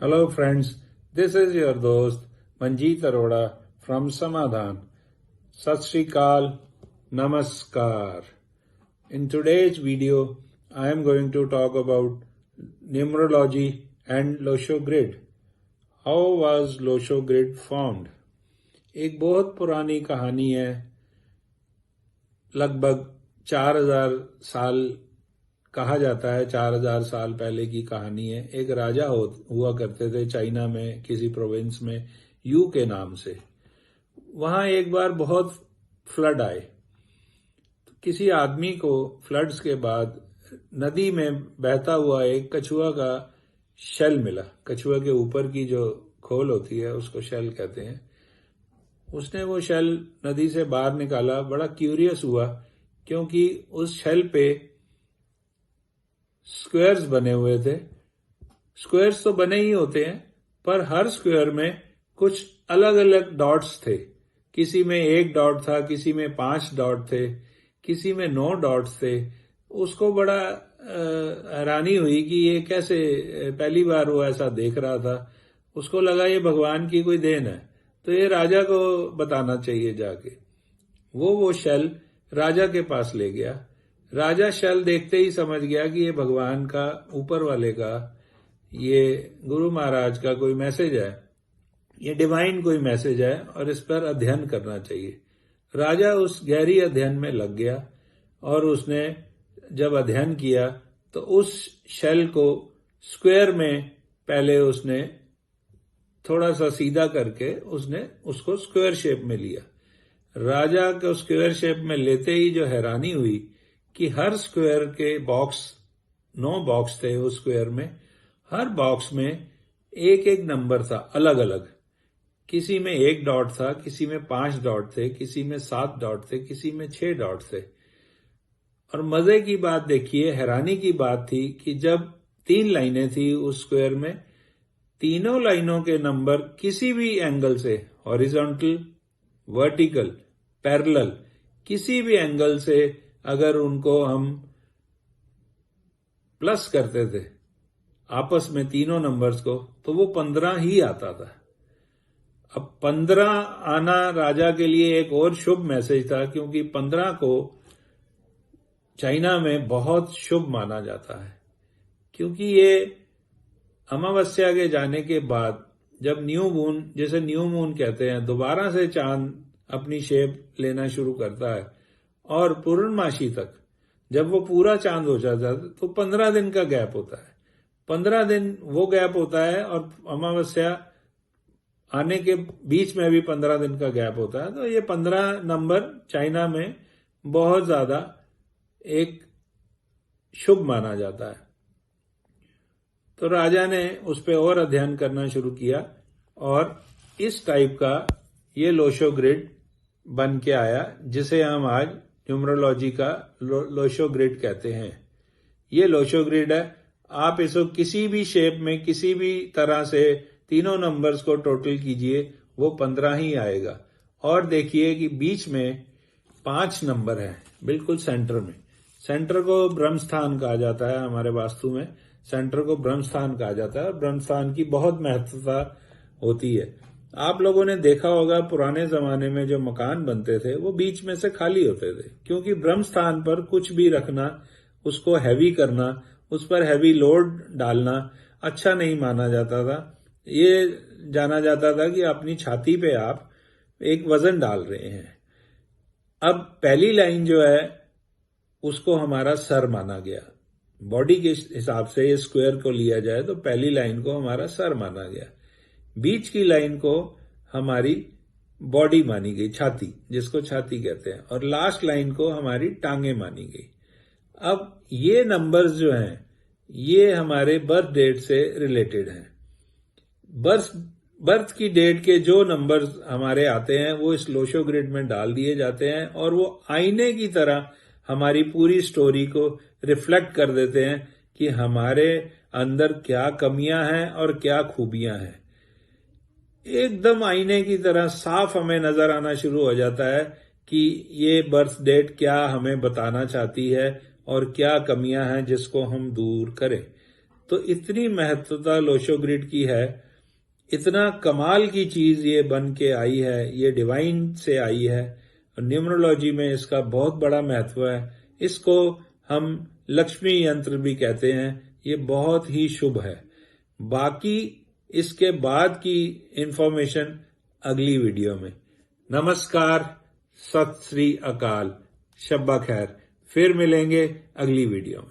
Hello friends, this is your dost Manjeet Arora from Samadhan. Sat Sri Akal, Namaskar. In today's video, I am going to talk about numerology and Losho grid. How was Losho grid formed? एक बहुत पुरानी कहानी है, लगभग 4000 साल कहा जाता है, 4000 साल पहले की कहानी है। एक राजा हुआ करते थे चाइना में, किसी प्रोविंस में, यू के नाम से। वहां एक बार बहुत फ्लड आए, तो किसी आदमी को फ्लड्स के बाद नदी में बहता हुआ एक कछुआ का शेल मिला। कछुआ के ऊपर की जो खोल होती है उसको शेल कहते हैं। उसने वो शेल नदी से बाहर निकाला, बड़ा क्यूरियस हुआ क्योंकि उस शेल पे स्क्वायर्स बने हुए थे। स्क्वायर्स तो बने ही होते हैं, पर हर स्क्वायर में कुछ अलग अलग डॉट्स थे। किसी में 1 डॉट था, किसी में 5 डॉट थे, किसी में 9 डॉट्स थे। उसको बड़ा हैरानी हुई कि ये कैसे, पहली बार वो ऐसा देख रहा था। उसको लगा ये भगवान की कोई देन है, तो ये राजा को बताना चाहिए जाके। वो शेल राजा के पास ले गया। राजा शेल देखते ही समझ गया कि ये भगवान का, ऊपर वाले का, ये गुरु महाराज का कोई मैसेज है, ये डिवाइन कोई मैसेज है और इस पर अध्ययन करना चाहिए। राजा उस गहरी अध्ययन में लग गया और उसने जब अध्ययन किया तो उस शेल को स्क्वायर में पहले उसने थोड़ा सा सीधा करके उसने उसको स्क्वायर शेप में लिया। राजा को स्क्वायर शेप में लेते ही जो हैरानी हुई कि हर स्क्वायर के बॉक्स, 9 बॉक्स थे उस स्क्वायर में, हर बॉक्स में एक एक नंबर था अलग अलग। किसी में 1 डॉट था, किसी में 5 डॉट थे, किसी में 7 डॉट थे, किसी में 6 डॉट थे। और मजे की बात देखिए, हैरानी की बात थी कि जब 3 लाइनें थी उस स्क्वायर में, तीनों लाइनों के नंबर किसी भी एंगल से, हॉरिजॉन्टल, वर्टिकल, पैरेलल, किसी भी एंगल से अगर उनको हम प्लस करते थे आपस में तीनों नंबर्स को, तो वो 15 ही आता था। अब 15 आना राजा के लिए एक और शुभ मैसेज था, क्योंकि 15 को चाइना में बहुत शुभ माना जाता है। क्योंकि ये अमावस्या के जाने के बाद जब न्यू मून, जैसे न्यू मून कहते हैं, दोबारा से चांद अपनी शेप लेना शुरू करता है, और पूर्णमासी तक जब वो पूरा चांद हो जाता है तो 15 दिन का गैप होता है। 15 दिन वो गैप होता है और अमावस्या आने के बीच में भी 15 दिन का गैप होता है। तो ये 15 नंबर चाइना में बहुत ज्यादा एक शुभ माना जाता है। तो राजा ने उस पर और अध्ययन करना शुरू किया और इस टाइप का ये लोशो ग्रिड बन के आया, जिसे हम आज न्यूमरोलॉजी का लोशो ग्रिड कहते हैं। ये लोशो ग्रिड है। आप इसको किसी भी शेप में, किसी भी तरह से तीनों नंबर्स को टोटल कीजिए, वो 15 ही आएगा। और देखिए कि बीच में 5 नंबर है, बिल्कुल सेंटर में। सेंटर को ब्रह्म स्थान कहा जाता है हमारे वास्तु में। सेंटर को ब्रह्म स्थान कहा जाता है और ब्रह्म स्थान की बहुत महत्वता होती है। आप लोगों ने देखा होगा पुराने जमाने में जो मकान बनते थे वो बीच में से खाली होते थे, क्योंकि ब्रह्म स्थान पर कुछ भी रखना, उसको हैवी करना, उस पर हैवी लोड डालना अच्छा नहीं माना जाता था। ये जाना जाता था कि अपनी छाती पे आप एक वजन डाल रहे हैं। अब पहली लाइन जो है उसको हमारा सर माना गया। बॉडी के हिसाब से ये स्क्वायर को लिया जाए तो पहली लाइन को हमारा सर माना गया। बीच की लाइन को हमारी बॉडी मानी गई, छाती, जिसको छाती कहते हैं, और लास्ट लाइन को हमारी टांगे मानी गई। अब ये नंबर्स जो हैं ये हमारे बर्थ डेट से रिलेटेड हैं। बर्थ की डेट के जो नंबर्स हमारे आते हैं वो इस लोशो ग्रिड में डाल दिए जाते हैं और वो आईने की तरह हमारी पूरी स्टोरी को रिफ्लेक्ट कर देते हैं कि हमारे अंदर क्या कमियां हैं और क्या खूबियां हैं। एकदम आईने की तरह साफ हमें नजर आना शुरू हो जाता है कि ये बर्थ डेट क्या हमें बताना चाहती है और क्या कमियां हैं जिसको हम दूर करें। तो इतनी महत्वता लोशो ग्रिड की है, इतना कमाल की चीज ये बन के आई है, ये डिवाइन से आई है। न्यूमरोलॉजी में इसका बहुत बड़ा महत्व है। इसको हम लक्ष्मी यंत्र भी कहते हैं। ये बहुत ही शुभ है। बाकी इसके बाद की इंफॉर्मेशन अगली वीडियो में। नमस्कार, सत श्री अकाल, शब्बा खैर। फिर मिलेंगे अगली वीडियो में।